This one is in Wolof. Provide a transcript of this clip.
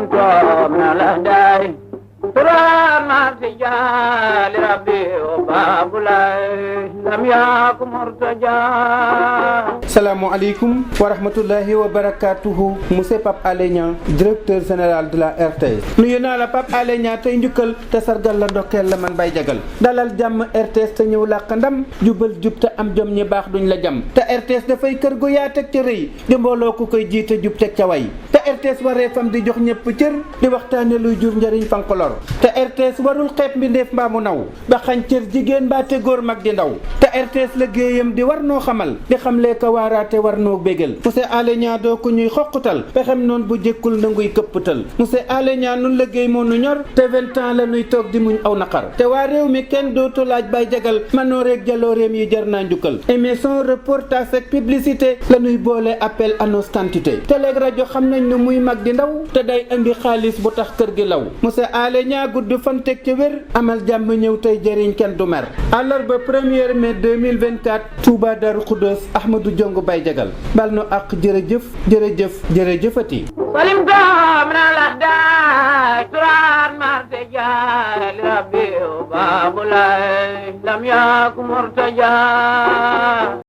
من الأهداء ترى ما ارتجال ربي وباب لم يكن مرتجى. Salaamaaleykum wa rahmatullahi wa barakatuhu. Monsieur Pape Alé Niang, directeur général de la RTS. nuyu naa la Pape Alé Niang tey njukkal te sargal la ndokkeel la man bay jagal dalal jàmm RTS te ñëw làq ndam jubal jub te am jom ñi baax duñ la jam te RTS dafay kër gu yaa teg ca rëy di mbooloo ku koy jiite jub teg ca way te RTS waree fam di jox ñëpp cër di waxtaane luy jur njëriñ fankolor te RTS warul xeeb mbindeef mbaa mu naw ba xañ cër jigéen mbaa te góor mag di ndaw te RTS liggéeyam di war noo xamal di xamlee ko waaraate war noo bégal monsieur Alé Niang doo ko ñuy xoqutal pexem noonu bu jékkul nanguy këpptal monsieur Alé Niang nun liggéey moo nu ñor te 20 ans la nuy toog di muñ aw naqar te waa réew mi kenn dootu laaj bay jagal manoo rek jalooreem yi jar naa njukkal émission reportage ak publicité la nuy boole appel annonce quantité télé rajo xam nañ ne muy mag di ndaw te day indi xaalis bu tax kër gi law monsieur Alé Niang gudd fan teg ca wér amal jàmm ñëw tey jëriñ kenn du mer àllarba 1er mai 2024 Touba Darou Khoudoss Ahmadou Diongue Baye Jagal bal nu ak jërëjëf jërëjëf jërëjëfati سلمت من الأهداء ترى ما ارتجال ربي وباب لم يكن مرتجى.